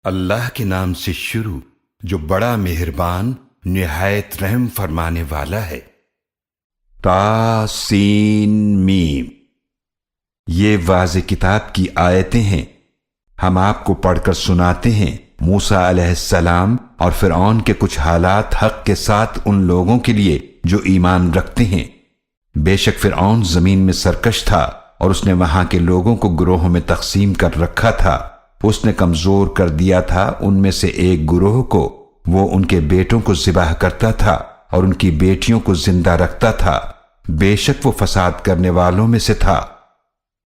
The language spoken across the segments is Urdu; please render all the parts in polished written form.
اللہ کے نام سے شروع جو بڑا مہربان نہایت رحم فرمانے والا ہے۔ تا سین میم، یہ واضح کتاب کی آیتیں ہیں۔ ہم آپ کو پڑھ کر سناتے ہیں موسیٰ علیہ السلام اور فرعون کے کچھ حالات حق کے ساتھ ان لوگوں کے لیے جو ایمان رکھتے ہیں۔ بے شک فرعون زمین میں سرکش تھا اور اس نے وہاں کے لوگوں کو گروہوں میں تقسیم کر رکھا تھا۔ اس نے کمزور کر دیا تھا ان میں سے ایک گروہ کو، وہ ان کے بیٹوں کو ذبح کرتا تھا اور ان کی بیٹیوں کو زندہ رکھتا تھا۔ بے شک وہ فساد کرنے والوں میں سے تھا۔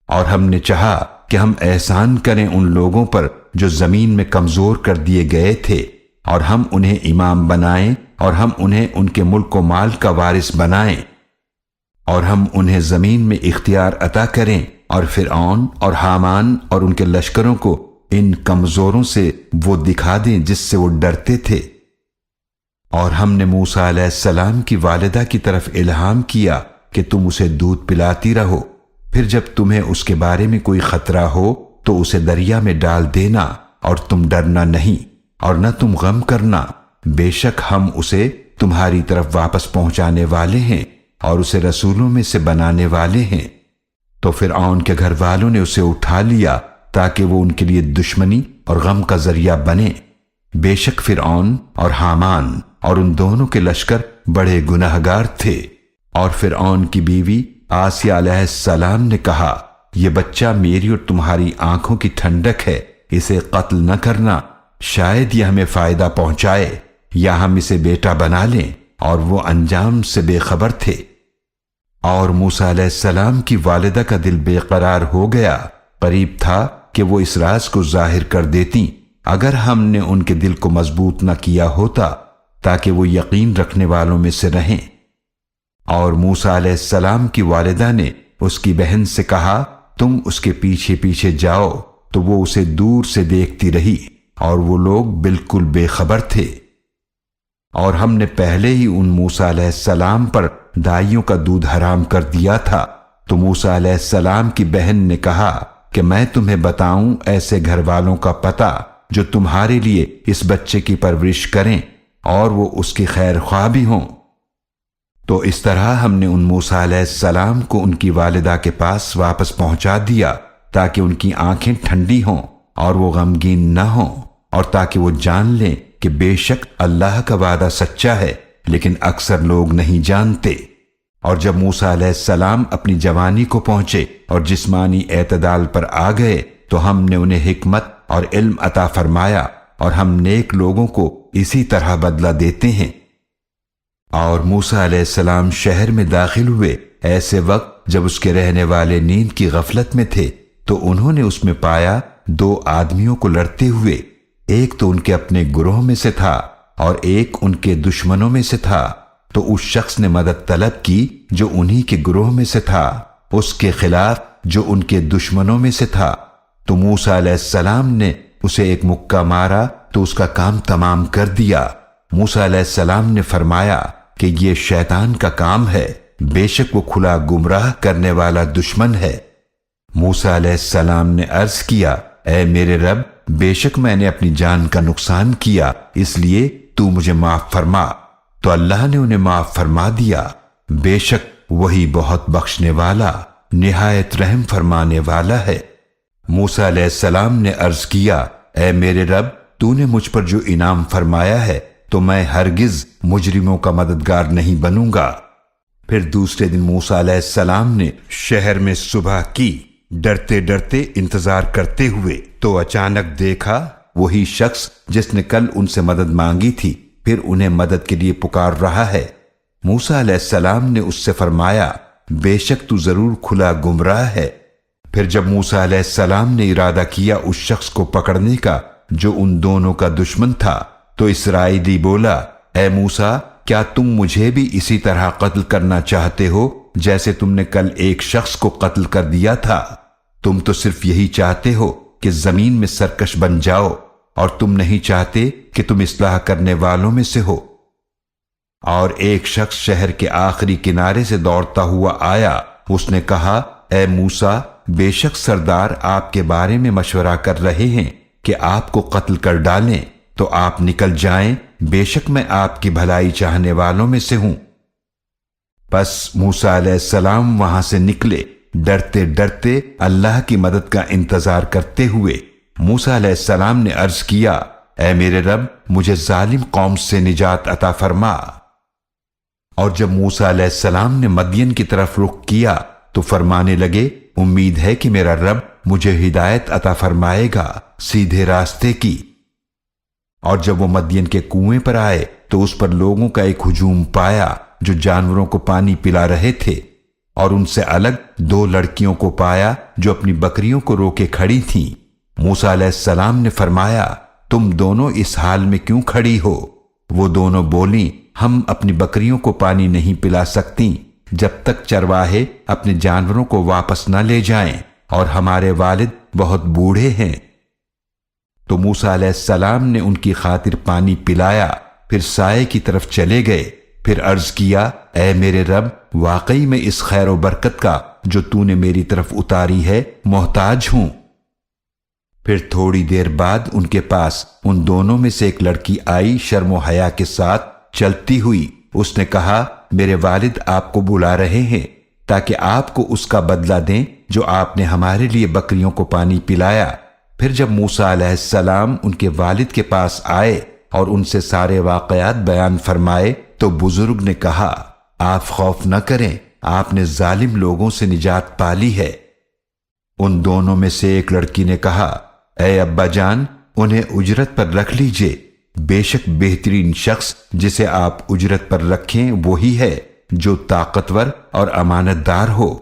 اور ہم نے چاہا کہ ہم احسان کریں ان لوگوں پر جو زمین میں کمزور کر دیے گئے تھے، اور ہم انہیں امام بنائیں اور ہم انہیں ان کے ملک و مال کا وارث بنائیں، اور ہم انہیں زمین میں اختیار عطا کریں، اور فرعون اور حامان اور ان کے لشکروں کو ان کمزوروں سے وہ دکھا دیں جس سے وہ ڈرتے تھے۔ اور ہم نے موسیٰ علیہ السلام کی والدہ کی طرف الہام کیا کہ تم اسے دودھ پلاتی رہو، پھر جب تمہیں اس کے بارے میں کوئی خطرہ ہو تو اسے دریا میں ڈال دینا، اور تم ڈرنا نہیں اور نہ تم غم کرنا، بے شک ہم اسے تمہاری طرف واپس پہنچانے والے ہیں اور اسے رسولوں میں سے بنانے والے ہیں۔ تو فرعون کے گھر والوں نے اسے اٹھا لیا تاکہ وہ ان کے لیے دشمنی اور غم کا ذریعہ بنے۔ بے شک فرعون اور حامان اور ان دونوں کے لشکر بڑے گناہگار تھے۔ اور فرعون کی بیوی آسیہ علیہ السلام نے کہا، یہ بچہ میری اور تمہاری آنکھوں کی ٹھنڈک ہے، اسے قتل نہ کرنا، شاید یہ ہمیں فائدہ پہنچائے یا ہم اسے بیٹا بنا لیں۔ اور وہ انجام سے بے خبر تھے۔ اور موسیٰ علیہ السلام کی والدہ کا دل بے قرار ہو گیا، قریب تھا کہ وہ اس راز کو ظاہر کر دیتی اگر ہم نے ان کے دل کو مضبوط نہ کیا ہوتا تاکہ وہ یقین رکھنے والوں میں سے رہیں۔ اور موسیٰ علیہ السلام کی والدہ نے اس کی بہن سے کہا، تم اس کے پیچھے پیچھے جاؤ، تو وہ اسے دور سے دیکھتی رہی اور وہ لوگ بالکل بے خبر تھے۔ اور ہم نے پہلے ہی ان موسیٰ علیہ السلام پر دائیوں کا دودھ حرام کر دیا تھا، تو موسیٰ علیہ السلام کی بہن نے کہا کہ میں تمہیں بتاؤں ایسے گھر والوں کا پتہ جو تمہارے لیے اس بچے کی پرورش کریں اور وہ اس کی خیر خواہ بھی ہوں۔ تو اس طرح ہم نے ان موسیٰ علیہ السلام کو ان کی والدہ کے پاس واپس پہنچا دیا تاکہ ان کی آنکھیں ٹھنڈی ہوں اور وہ غمگین نہ ہوں، اور تاکہ وہ جان لیں کہ بے شک اللہ کا وعدہ سچا ہے، لیکن اکثر لوگ نہیں جانتے۔ اور جب موسیٰ علیہ السلام اپنی جوانی کو پہنچے اور جسمانی اعتدال پر آ گئے تو ہم نے انہیں حکمت اور علم عطا فرمایا، اور ہم نیک لوگوں کو اسی طرح بدلہ دیتے ہیں۔ اور موسیٰ علیہ السلام شہر میں داخل ہوئے ایسے وقت جب اس کے رہنے والے نیند کی غفلت میں تھے، تو انہوں نے اس میں پایا دو آدمیوں کو لڑتے ہوئے، ایک تو ان کے اپنے گروہ میں سے تھا اور ایک ان کے دشمنوں میں سے تھا۔ تو اس شخص نے مدد طلب کی جو انہی کے گروہ میں سے تھا اس کے خلاف جو ان کے دشمنوں میں سے تھا، تو موسیٰ علیہ السلام نے اسے ایک مکہ مارا تو اس کا کام تمام کر دیا۔ موسیٰ علیہ السلام نے فرمایا کہ یہ شیطان کا کام ہے، بے شک وہ کھلا گمراہ کرنے والا دشمن ہے۔ موسیٰ علیہ السلام نے عرض کیا، اے میرے رب، بے شک میں نے اپنی جان کا نقصان کیا، اس لیے تو مجھے معاف فرما۔ تو اللہ نے انہیں معاف فرما دیا، بے شک وہی بہت بخشنے والا نہایت رحم فرمانے والا ہے۔ موسیٰ علیہ السلام نے عرض کیا، اے میرے رب، تو نے مجھ پر جو انعام فرمایا ہے تو میں ہرگز مجرموں کا مددگار نہیں بنوں گا۔ پھر دوسرے دن موسیٰ علیہ السلام نے شہر میں صبح کی، ڈرتے ڈرتے انتظار کرتے ہوئے، تو اچانک دیکھا وہی شخص جس نے کل ان سے مدد مانگی تھی پھر انہیں مدد کے لیے پکار رہا ہے۔ موسیٰ علیہ السلام نے اس سے فرمایا، بے شک تو ضرور کھلا گمراہ ہے۔ پھر جب موسیٰ علیہ السلام نے ارادہ کیا اس شخص کو پکڑنے کا جو ان دونوں کا دشمن تھا، تو اسرائیلی بولا، اے موسیٰ، کیا تم مجھے بھی اسی طرح قتل کرنا چاہتے ہو جیسے تم نے کل ایک شخص کو قتل کر دیا تھا؟ تم تو صرف یہی چاہتے ہو کہ زمین میں سرکش بن جاؤ، اور تم نہیں چاہتے کہ تم اصلاح کرنے والوں میں سے ہو۔ اور ایک شخص شہر کے آخری کنارے سے دوڑتا ہوا آیا، اس نے کہا، اے موسیٰ، بے شک سردار آپ کے بارے میں مشورہ کر رہے ہیں کہ آپ کو قتل کر ڈالیں تو آپ نکل جائیں، بے شک میں آپ کی بھلائی چاہنے والوں میں سے ہوں۔ پس موسیٰ علیہ السلام وہاں سے نکلے، ڈرتے ڈرتے اللہ کی مدد کا انتظار کرتے ہوئے۔ موسیٰ علیہ السلام نے عرض کیا، اے میرے رب، مجھے ظالم قوم سے نجات عطا فرما۔ اور جب موسیٰ علیہ السلام نے مدین کی طرف رخ کیا تو فرمانے لگے، امید ہے کہ میرا رب مجھے ہدایت عطا فرمائے گا سیدھے راستے کی۔ اور جب وہ مدین کے کنویں پر آئے تو اس پر لوگوں کا ایک ہجوم پایا جو جانوروں کو پانی پلا رہے تھے، اور ان سے الگ 2 لڑکیوں کو پایا جو اپنی بکریوں کو روکے کھڑی تھیں۔ موسیٰ علیہ السلام نے فرمایا، تم دونوں اس حال میں کیوں کھڑی ہو؟ وہ دونوں بولیں، ہم اپنی بکریوں کو پانی نہیں پلا سکتی جب تک چرواہے اپنے جانوروں کو واپس نہ لے جائیں، اور ہمارے والد بہت بوڑھے ہیں۔ تو موسیٰ علیہ السلام نے ان کی خاطر پانی پلایا، پھر سائے کی طرف چلے گئے، پھر عرض کیا، اے میرے رب، واقعی میں اس خیر و برکت کا جو تو نے میری طرف اتاری ہے محتاج ہوں۔ پھر تھوڑی دیر بعد ان کے پاس ان دونوں میں سے ایک لڑکی آئی، شرم و حیا کے ساتھ چلتی ہوئی۔ اس نے کہا، میرے والد آپ کو بلا رہے ہیں تاکہ آپ کو اس کا بدلہ دیں جو آپ نے ہمارے لیے بکریوں کو پانی پلایا۔ پھر جب موسیٰ علیہ السلام ان کے والد کے پاس آئے اور ان سے سارے واقعات بیان فرمائے تو بزرگ نے کہا، آپ خوف نہ کریں، آپ نے ظالم لوگوں سے نجات پالی ہے۔ ان دونوں میں سے ایک لڑکی نے کہا، اے ابا جان، انہیں اجرت پر رکھ لیجئے، بے شک بہترین شخص جسے آپ اجرت پر رکھیں وہی ہے جو طاقتور اور امانت دار ہو۔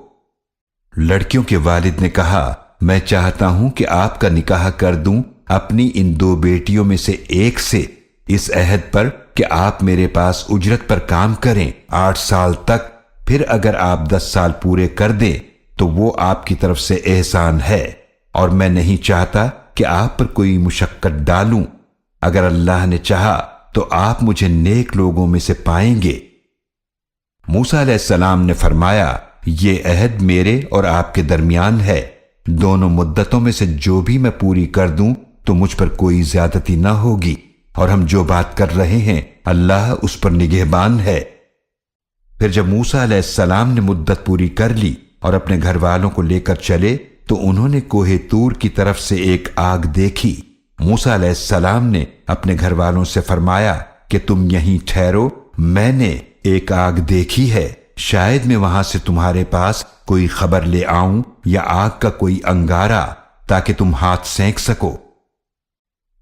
لڑکیوں کے والد نے کہا، میں چاہتا ہوں کہ آپ کا نکاح کر دوں اپنی ان 2 بیٹیوں میں سے ایک سے، اس عہد پر کہ آپ میرے پاس اجرت پر کام کریں 8 سال تک، پھر اگر آپ 10 سال پورے کر دیں تو وہ آپ کی طرف سے احسان ہے، اور میں نہیں چاہتا کہ آپ پر کوئی مشقت ڈالوں۔ اگر اللہ نے چاہا تو آپ مجھے نیک لوگوں میں سے پائیں گے۔ موسیٰ علیہ السلام نے فرمایا، یہ عہد میرے اور آپ کے درمیان ہے، دونوں مدتوں میں سے جو بھی میں پوری کر دوں تو مجھ پر کوئی زیادتی نہ ہوگی، اور ہم جو بات کر رہے ہیں اللہ اس پر نگہبان ہے۔ پھر جب موسیٰ علیہ السلام نے مدت پوری کر لی اور اپنے گھر والوں کو لے کر چلے تو انہوں نے کوہ طور کی طرف سے ایک آگ دیکھی۔ موسیٰ علیہ السلام نے اپنے گھر والوں سے فرمایا کہ تم یہیں ٹھہرو، میں نے ایک آگ دیکھی ہے، شاید میں وہاں سے تمہارے پاس کوئی خبر لے آؤں یا آگ کا کوئی انگارہ تاکہ تم ہاتھ سینک سکو۔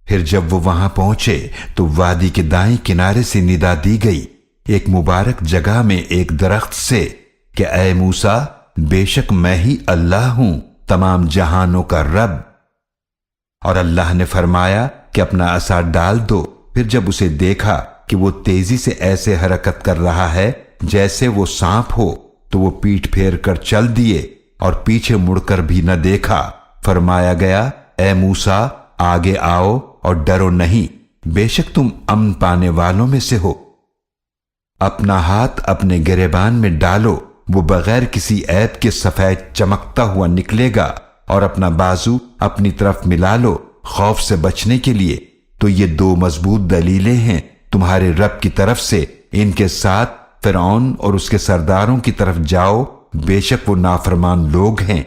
پھر جب وہ وہاں پہنچے تو وادی کے دائیں کنارے سے ندا دی گئی ایک مبارک جگہ میں ایک درخت سے کہ اے موسیٰ، بے شک میں ہی اللہ ہوں، تمام جہانوں کا رب۔ اور اللہ نے فرمایا کہ اپنا عصا ڈال دو۔ پھر جب اسے دیکھا کہ وہ تیزی سے ایسے حرکت کر رہا ہے جیسے وہ سانپ ہو تو وہ پیٹھ پھیر کر چل دیے اور پیچھے مڑ کر بھی نہ دیکھا۔ فرمایا گیا، اے موسیٰ، آگے آؤ اور ڈرو نہیں، بے شک تم امن پانے والوں میں سے ہو۔ اپنا ہاتھ اپنے گریبان میں ڈالو، وہ بغیر کسی عیب کے سفید چمکتا ہوا نکلے گا، اور اپنا بازو اپنی طرف ملا لو خوف سے بچنے کے لیے۔ تو یہ 2 مضبوط دلیلیں ہیں تمہارے رب کی طرف سے، ان کے ساتھ فرعون اور اس کے سرداروں کی طرف جاؤ، بے شک وہ نافرمان لوگ ہیں۔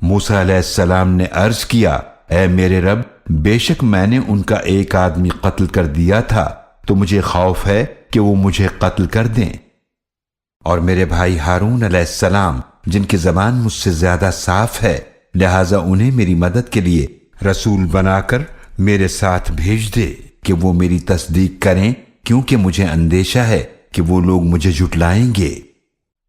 موسیٰ علیہ السلام نے عرض کیا، اے میرے رب، بے شک میں نے ان کا ایک آدمی قتل کر دیا تھا، تو مجھے خوف ہے کہ وہ مجھے قتل کر دیں۔ اور میرے بھائی ہارون علیہ السلام جن کی زبان مجھ سے زیادہ صاف ہے، لہٰذا انہیں میری مدد کے لیے رسول بنا کر میرے ساتھ بھیج دے کہ وہ میری تصدیق کریں، کیونکہ مجھے اندیشہ ہے کہ وہ لوگ مجھے جھٹلائیں گے۔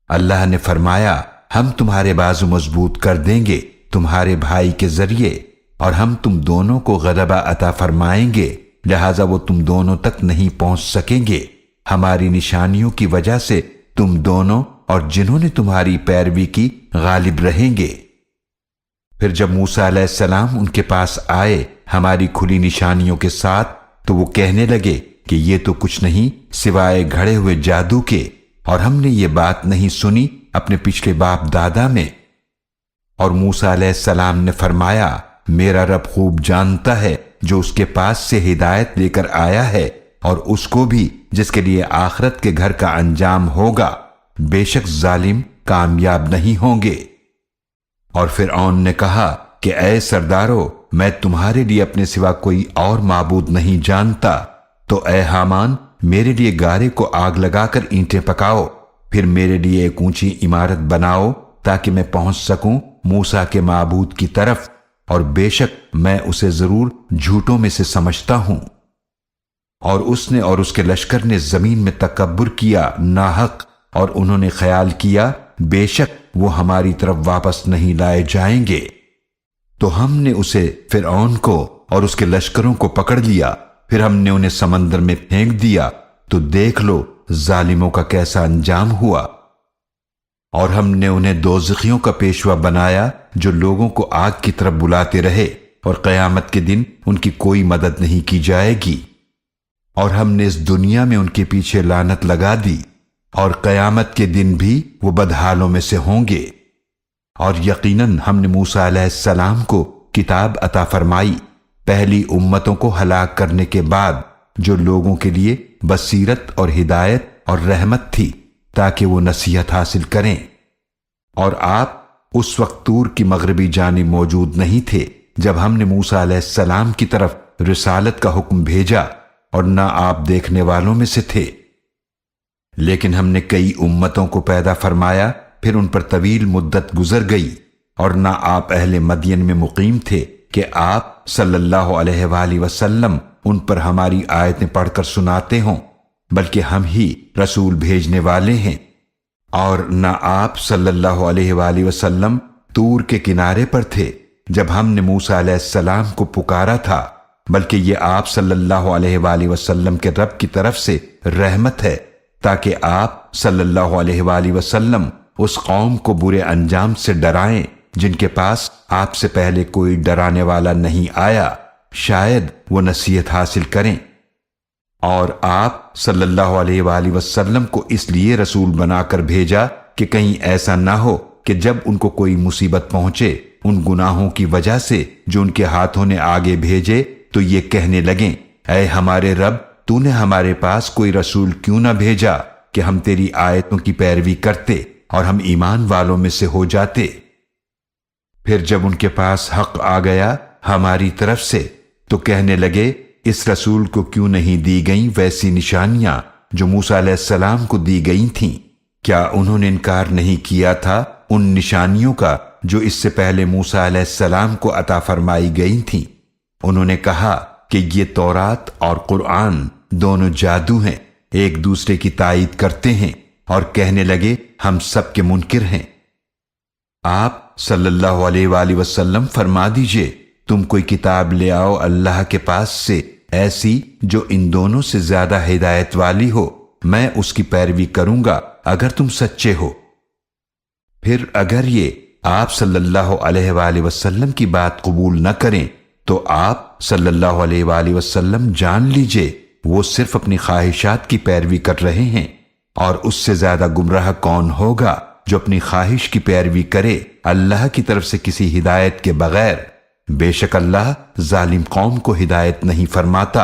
اللہ نے فرمایا، ہم تمہارے بازو مضبوط کر دیں گے تمہارے بھائی کے ذریعے، اور ہم تم دونوں کو غلبہ عطا فرمائیں گے، لہٰذا وہ تم دونوں تک نہیں پہنچ سکیں گے۔ ہماری نشانیوں کی وجہ سے تم دونوں اور جنہوں نے تمہاری پیروی کی غالب رہیں گے۔ پھر جب موسیٰ علیہ السلام ان کے پاس آئے ہماری کھلی نشانیوں کے ساتھ تو وہ کہنے لگے کہ یہ تو کچھ نہیں سوائے گھڑے ہوئے جادو کے، اور ہم نے یہ بات نہیں سنی اپنے پچھلے باپ دادا میں۔ اور موسیٰ علیہ السلام نے فرمایا، میرا رب خوب جانتا ہے جو اس کے پاس سے ہدایت لے کر آیا ہے اور اس کو بھی جس کے لیے آخرت کے گھر کا انجام ہوگا، بے شک ظالم کامیاب نہیں ہوں گے۔ اور فرعون نے کہا کہ اے سردارو، میں تمہارے لیے اپنے سوا کوئی اور معبود نہیں جانتا، تو اے حامان میرے لیے گارے کو آگ لگا کر اینٹیں پکاؤ، پھر میرے لیے ایک اونچی عمارت بناؤ تاکہ میں پہنچ سکوں موسیٰ کے معبود کی طرف، اور بے شک میں اسے ضرور جھوٹوں میں سے سمجھتا ہوں۔ اور اس نے اور اس کے لشکر نے زمین میں تکبر کیا ناحق، اور انہوں نے خیال کیا بے شک وہ ہماری طرف واپس نہیں لائے جائیں گے، تو ہم نے اسے فرعون کو اور اس کے لشکروں کو پکڑ لیا، پھر ہم نے انہیں سمندر میں پھینک دیا، تو دیکھ لو ظالموں کا کیسا انجام ہوا۔ اور ہم نے انہیں دوزخیوں کا پیشوا بنایا جو لوگوں کو آگ کی طرف بلاتے رہے، اور قیامت کے دن ان کی کوئی مدد نہیں کی جائے گی۔ اور ہم نے اس دنیا میں ان کے پیچھے لعنت لگا دی، اور قیامت کے دن بھی وہ بدحالوں میں سے ہوں گے۔ اور یقیناً ہم نے موسیٰ علیہ السلام کو کتاب عطا فرمائی پہلی امتوں کو ہلاک کرنے کے بعد، جو لوگوں کے لیے بصیرت اور ہدایت اور رحمت تھی تاکہ وہ نصیحت حاصل کریں۔ اور آپ اس وقت طور کی مغربی جانب موجود نہیں تھے جب ہم نے موسیٰ علیہ السلام کی طرف رسالت کا حکم بھیجا، اور نہ آپ دیکھنے والوں میں سے تھے۔ لیکن ہم نے کئی امتوں کو پیدا فرمایا، پھر ان پر طویل مدت گزر گئی، اور نہ آپ اہل مدین میں مقیم تھے کہ آپ صلی اللہ علیہ وآلہ وسلم ان پر ہماری آیتیں پڑھ کر سناتے ہوں، بلکہ ہم ہی رسول بھیجنے والے ہیں۔ اور نہ آپ صلی اللہ علیہ وآلہ وسلم طور کے کنارے پر تھے جب ہم نے موسیٰ علیہ السلام کو پکارا تھا، بلکہ یہ آپ صلی اللہ علیہ وآلہ وسلم کے رب کی طرف سے رحمت ہے، تاکہ آپ صلی اللہ علیہ وآلہ وسلم اس قوم کو برے انجام سے ڈرائیں جن کے پاس آپ سے پہلے کوئی ڈرانے والا نہیں آیا، شاید وہ نصیحت حاصل کریں۔ اور آپ صلی اللہ علیہ وآلہ وسلم کو اس لیے رسول بنا کر بھیجا کہ کہیں ایسا نہ ہو کہ جب ان کو کوئی مصیبت پہنچے ان گناہوں کی وجہ سے جو ان کے ہاتھوں نے آگے بھیجے، تو یہ کہنے لگیں اے ہمارے رب، تو نے ہمارے پاس کوئی رسول کیوں نہ بھیجا کہ ہم تیری آیتوں کی پیروی کرتے اور ہم ایمان والوں میں سے ہو جاتے۔ پھر جب ان کے پاس حق آ گیا ہماری طرف سے، تو کہنے لگے اس رسول کو کیوں نہیں دی گئیں ویسی نشانیاں جو موسیٰ علیہ السلام کو دی گئی تھیں؟ کیا انہوں نے انکار نہیں کیا تھا ان نشانیوں کا جو اس سے پہلے موسیٰ علیہ السلام کو عطا فرمائی گئی تھیں؟ انہوں نے کہا کہ یہ تورات اور قرآن دونوں جادو ہیں، ایک دوسرے کی تائید کرتے ہیں، اور کہنے لگے ہم سب کے منکر ہیں۔ آپ صلی اللہ علیہ وآلہ وسلم فرما دیجئے تم کوئی کتاب لے آؤ اللہ کے پاس سے ایسی جو ان دونوں سے زیادہ ہدایت والی ہو، میں اس کی پیروی کروں گا اگر تم سچے ہو۔ پھر اگر یہ آپ صلی اللہ علیہ وآلہ وسلم کی بات قبول نہ کریں تو آپ صلی اللہ علیہ وآلہ وسلم جان لیجئے وہ صرف اپنی خواہشات کی پیروی کر رہے ہیں، اور اس سے زیادہ گمراہ کون ہوگا جو اپنی خواہش کی پیروی کرے اللہ کی طرف سے کسی ہدایت کے بغیر۔ بے شک اللہ ظالم قوم کو ہدایت نہیں فرماتا۔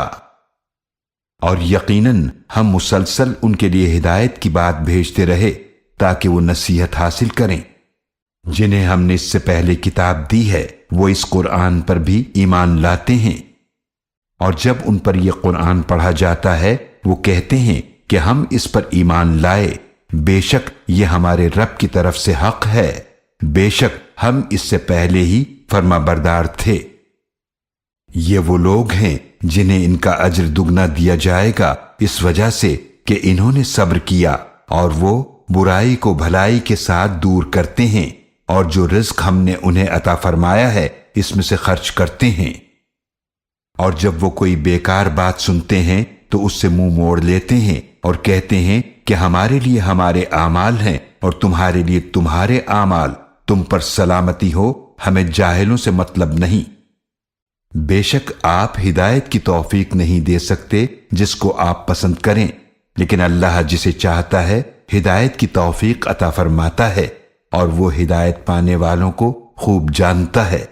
اور یقیناً ہم مسلسل ان کے لیے ہدایت کی بات بھیجتے رہے تاکہ وہ نصیحت حاصل کریں۔ جنہیں ہم نے اس سے پہلے کتاب دی ہے وہ اس قرآن پر بھی ایمان لاتے ہیں، اور جب ان پر یہ قرآن پڑھا جاتا ہے وہ کہتے ہیں کہ ہم اس پر ایمان لائے، بے شک یہ ہمارے رب کی طرف سے حق ہے، بے شک ہم اس سے پہلے ہی فرما بردار تھے۔ یہ وہ لوگ ہیں جنہیں ان کا اجر دگنا دیا جائے گا اس وجہ سے کہ انہوں نے صبر کیا، اور وہ برائی کو بھلائی کے ساتھ دور کرتے ہیں، اور جو رزق ہم نے انہیں عطا فرمایا ہے اس میں سے خرچ کرتے ہیں۔ اور جب وہ کوئی بیکار بات سنتے ہیں تو اس سے منہ موڑ لیتے ہیں اور کہتے ہیں کہ ہمارے لیے ہمارے اعمال ہیں اور تمہارے لیے تمہارے اعمال، تم پر سلامتی ہو، ہمیں جاہلوں سے مطلب نہیں۔ بے شک آپ ہدایت کی توفیق نہیں دے سکتے جس کو آپ پسند کریں، لیکن اللہ جسے چاہتا ہے ہدایت کی توفیق عطا فرماتا ہے، اور وہ ہدایت پانے والوں کو خوب جانتا ہے۔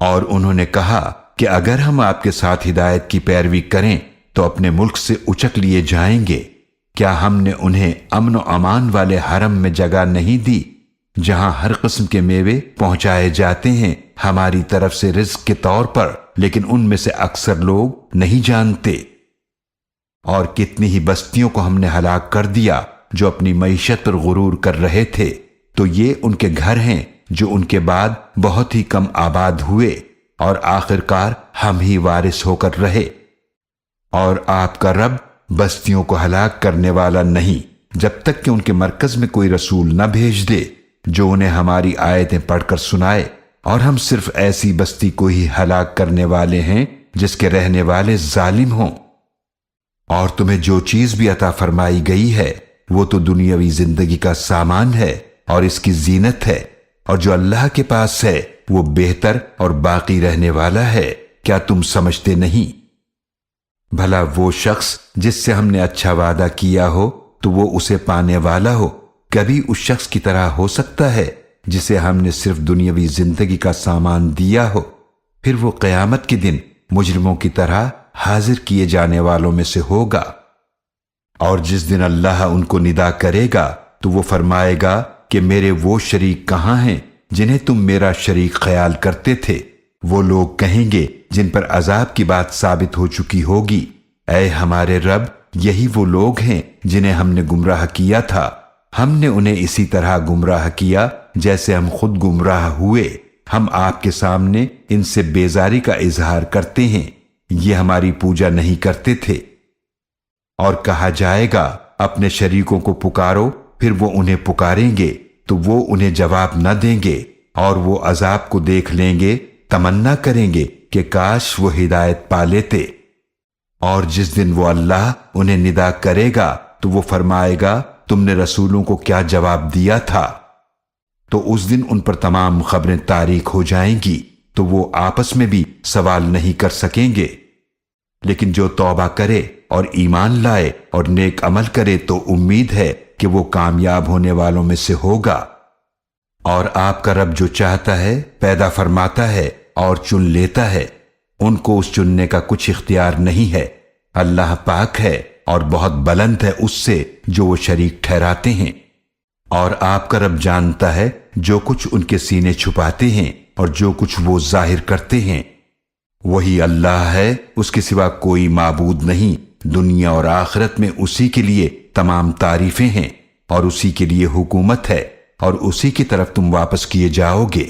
اور انہوں نے کہا کہ اگر ہم آپ کے ساتھ ہدایت کی پیروی کریں تو اپنے ملک سے اچک لیے جائیں گے۔ کیا ہم نے انہیں امن و امان والے حرم میں جگہ نہیں دی جہاں ہر قسم کے میوے پہنچائے جاتے ہیں ہماری طرف سے رزق کے طور پر، لیکن ان میں سے اکثر لوگ نہیں جانتے۔ اور کتنی ہی بستیوں کو ہم نے ہلاک کر دیا جو اپنی معیشت پر غرور کر رہے تھے، تو یہ ان کے گھر ہیں جو ان کے بعد بہت ہی کم آباد ہوئے، اور آخرکار ہم ہی وارث ہو کر رہے۔ اور آپ کا رب بستیوں کو ہلاک کرنے والا نہیں جب تک کہ ان کے مرکز میں کوئی رسول نہ بھیج دے جو انہیں ہماری آیتیں پڑھ کر سنائے، اور ہم صرف ایسی بستی کو ہی ہلاک کرنے والے ہیں جس کے رہنے والے ظالم ہوں۔ اور تمہیں جو چیز بھی عطا فرمائی گئی ہے وہ تو دنیاوی زندگی کا سامان ہے اور اس کی زینت ہے، اور جو اللہ کے پاس ہے وہ بہتر اور باقی رہنے والا ہے۔ کیا تم سمجھتے نہیں؟ بھلا وہ شخص جس سے ہم نے اچھا وعدہ کیا ہو تو وہ اسے پانے والا ہو، کبھی اس شخص کی طرح ہو سکتا ہے جسے ہم نے صرف دنیاوی زندگی کا سامان دیا ہو؟ پھر وہ قیامت کے دن مجرموں کی طرح حاضر کیے جانے والوں میں سے ہوگا۔ اور جس دن اللہ ان کو ندا کرے گا تو وہ فرمائے گا کہ میرے وہ شریک کہاں ہیں جنہیں تم میرا شریک خیال کرتے تھے؟ وہ لوگ کہیں گے جن پر عذاب کی بات ثابت ہو چکی ہوگی، اے ہمارے رب، یہی وہ لوگ ہیں جنہیں ہم نے گمراہ کیا تھا، ہم نے انہیں اسی طرح گمراہ کیا جیسے ہم خود گمراہ ہوئے، ہم آپ کے سامنے ان سے بیزاری کا اظہار کرتے ہیں، یہ ہماری پوجا نہیں کرتے تھے۔ اور کہا جائے گا اپنے شریکوں کو پکارو، پھر وہ انہیں پکاریں گے تو وہ انہیں جواب نہ دیں گے، اور وہ عذاب کو دیکھ لیں گے، تمنا کریں گے کہ کاش وہ ہدایت پا لیتے۔ اور جس دن وہ اللہ انہیں ندا کرے گا تو وہ فرمائے گا تم نے رسولوں کو کیا جواب دیا تھا؟ تو اس دن ان پر تمام خبریں تاریک ہو جائیں گی، تو وہ آپس میں بھی سوال نہیں کر سکیں گے۔ لیکن جو توبہ کرے اور ایمان لائے اور نیک عمل کرے تو امید ہے کہ وہ کامیاب ہونے والوں میں سے ہوگا۔ اور آپ کا رب جو چاہتا ہے پیدا فرماتا ہے اور چن لیتا ہے، ان کو اس چننے کا کچھ اختیار نہیں ہے۔ اللہ پاک ہے اور بہت بلند ہے اس سے جو وہ شریک ٹھہراتے ہیں۔ اور آپ کا رب جانتا ہے جو کچھ ان کے سینے چھپاتے ہیں اور جو کچھ وہ ظاہر کرتے ہیں۔ وہی اللہ ہے، اس کے سوا کوئی معبود نہیں، دنیا اور آخرت میں اسی کے لیے تمام تعریفیں ہیں، اور اسی کے لیے حکومت ہے، اور اسی کی طرف تم واپس کیے جاؤ گے۔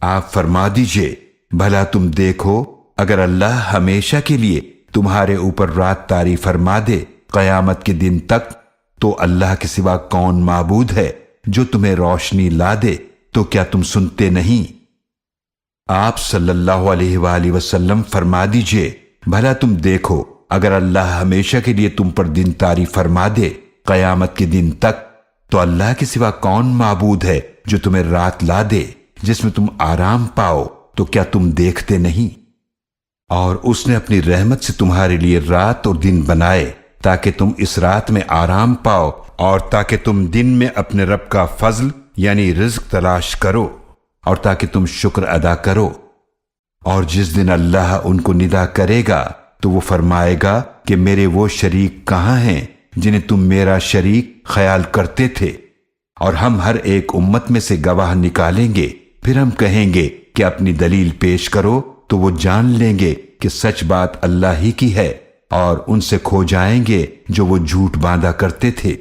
آپ فرما دیجئے، بھلا تم دیکھو اگر اللہ ہمیشہ کے لیے تمہارے اوپر رات طاری فرما دے قیامت کے دن تک، تو اللہ کے سوا کون معبود ہے جو تمہیں روشنی لا دے؟ تو کیا تم سنتے نہیں؟ آپ صلی اللہ علیہ وآلہ وسلم فرما دیجئے، بھلا تم دیکھو اگر اللہ ہمیشہ کے لیے تم پر دن طاری فرما دے قیامت کے دن تک، تو اللہ کے سوا کون معبود ہے جو تمہیں رات لا دے جس میں تم آرام پاؤ؟ تو کیا تم دیکھتے نہیں؟ اور اس نے اپنی رحمت سے تمہارے لیے رات اور دن بنائے تاکہ تم اس رات میں آرام پاؤ اور تاکہ تم دن میں اپنے رب کا فضل یعنی رزق تلاش کرو اور تاکہ تم شکر ادا کرو۔ اور جس دن اللہ ان کو ندا کرے گا تو وہ فرمائے گا کہ میرے وہ شریک کہاں ہیں جنہیں تم میرا شریک خیال کرتے تھے؟ اور ہم ہر ایک امت میں سے گواہ نکالیں گے، پھر ہم کہیں گے کہ اپنی دلیل پیش کرو، تو وہ جان لیں گے کہ سچ بات اللہ ہی کی ہے، اور ان سے کھو جائیں گے جو وہ جھوٹ باندھا کرتے تھے۔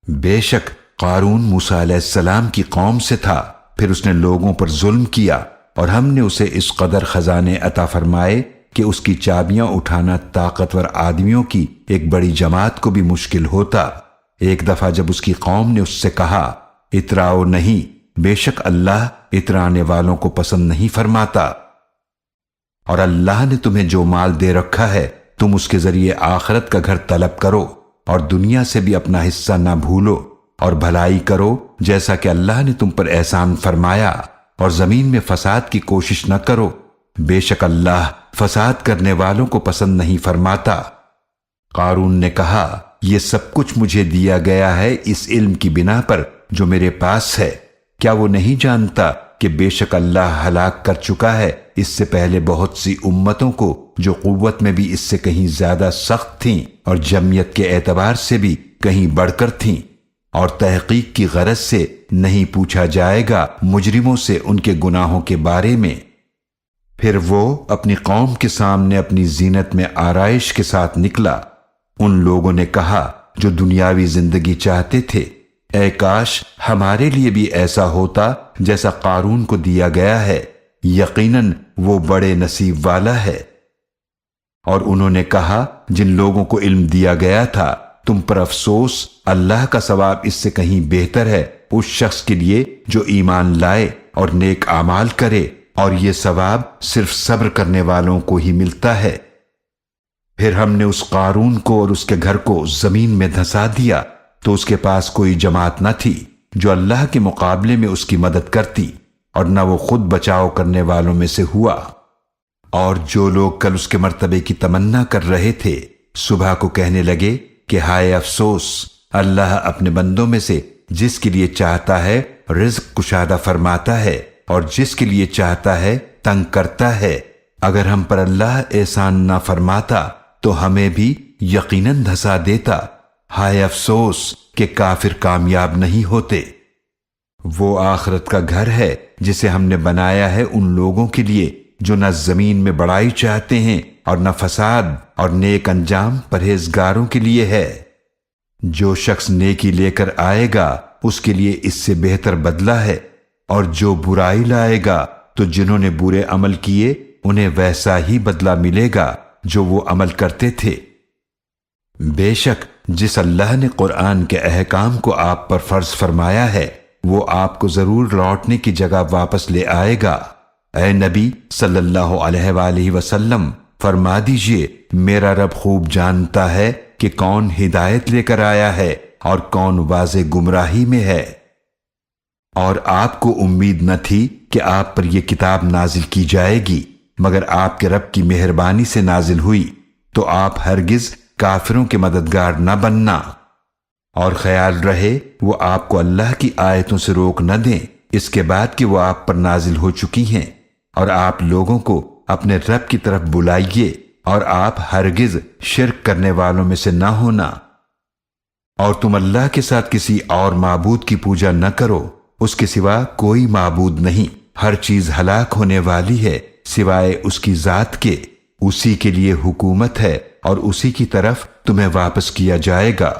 بے شک قارون موسیٰ علیہ السلام کی قوم سے تھا، پھر اس نے لوگوں پر ظلم کیا، اور ہم نے اسے اس قدر خزانے عطا فرمائے کہ اس کی چابیاں اٹھانا طاقتور آدمیوں کی ایک بڑی جماعت کو بھی مشکل ہوتا۔ ایک دفعہ جب اس کی قوم نے اس سے کہا اتراؤ نہیں، بے شک اللہ اترانے والوں کو پسند نہیں فرماتا، اور اللہ نے تمہیں جو مال دے رکھا ہے تم اس کے ذریعے آخرت کا گھر طلب کرو اور دنیا سے بھی اپنا حصہ نہ بھولو، اور بھلائی کرو جیسا کہ اللہ نے تم پر احسان فرمایا، اور زمین میں فساد کی کوشش نہ کرو، بے شک اللہ فساد کرنے والوں کو پسند نہیں فرماتا۔ قارون نے کہا یہ سب کچھ مجھے دیا گیا ہے اس علم کی بنا پر جو میرے پاس ہے، کیا وہ نہیں جانتا کہ کہ بے شک اللہ ہلاک کر چکا ہے اس سے پہلے بہت سی امتوں کو جو قوت میں بھی اس سے کہیں زیادہ سخت تھیں اور جمعیت کے اعتبار سے بھی کہیں بڑھ کر تھیں، اور تحقیق کی غرض سے نہیں پوچھا جائے گا مجرموں سے ان کے گناہوں کے بارے میں۔ پھر وہ اپنی قوم کے سامنے اپنی زینت میں آرائش کے ساتھ نکلا۔ ان لوگوں نے کہا جو دنیاوی زندگی چاہتے تھے، اے کاش ہمارے لیے بھی ایسا ہوتا جیسا قارون کو دیا گیا ہے، یقیناً وہ بڑے نصیب والا ہے۔ اور انہوں نے کہا جن لوگوں کو علم دیا گیا تھا تم پر افسوس، اللہ کا ثواب اس سے کہیں بہتر ہے اس شخص کے لیے جو ایمان لائے اور نیک اعمال کرے، اور یہ ثواب صرف صبر کرنے والوں کو ہی ملتا ہے۔ پھر ہم نے اس قارون کو اور اس کے گھر کو زمین میں دھسا دیا تو اس کے پاس کوئی جماعت نہ تھی جو اللہ کے مقابلے میں اس کی مدد کرتی، اور نہ وہ خود بچاؤ کرنے والوں میں سے ہوا۔ اور جو لوگ کل اس کے مرتبے کی تمنا کر رہے تھے صبح کو کہنے لگے کہ ہائے افسوس، اللہ اپنے بندوں میں سے جس کے لیے چاہتا ہے رزق کشادہ فرماتا ہے اور جس کے لیے چاہتا ہے تنگ کرتا ہے۔ اگر ہم پر اللہ احسان نہ فرماتا تو ہمیں بھی یقیناً دھسا دیتا۔ ہائے افسوس کہ کافر کامیاب نہیں ہوتے۔ وہ آخرت کا گھر ہے جسے ہم نے بنایا ہے ان لوگوں کے لیے جو نہ زمین میں بڑائی چاہتے ہیں اور نہ فساد، اور نیک انجام پرہیزگاروں کے لیے ہے۔ جو شخص نیکی لے کر آئے گا اس کے لیے اس سے بہتر بدلہ ہے، اور جو برائی لائے گا تو جنہوں نے برے عمل کیے انہیں ویسا ہی بدلہ ملے گا جو وہ عمل کرتے تھے۔ بے شک جس اللہ نے قرآن کے احکام کو آپ پر فرض فرمایا ہے وہ آپ کو ضرور لوٹنے کی جگہ واپس لے آئے گا۔ اے نبی صلی اللہ علیہ وآلہ وسلم فرما دیجئے میرا رب خوب جانتا ہے کہ کون ہدایت لے کر آیا ہے اور کون واضح گمراہی میں ہے۔ اور آپ کو امید نہ تھی کہ آپ پر یہ کتاب نازل کی جائے گی مگر آپ کے رب کی مہربانی سے نازل ہوئی، تو آپ ہرگز کافروں کے مددگار نہ بننا۔ اور خیال رہے وہ آپ کو اللہ کی آیتوں سے روک نہ دیں اس کے بعد کہ وہ آپ پر نازل ہو چکی ہیں، اور آپ لوگوں کو اپنے رب کی طرف بلائیے، اور آپ ہرگز شرک کرنے والوں میں سے نہ ہونا۔ اور تم اللہ کے ساتھ کسی اور معبود کی پوجا نہ کرو، اس کے سوا کوئی معبود نہیں، ہر چیز ہلاک ہونے والی ہے سوائے اس کی ذات کے، اسی کے لیے حکومت ہے اور اسی کی طرف تمہیں واپس کیا جائے گا۔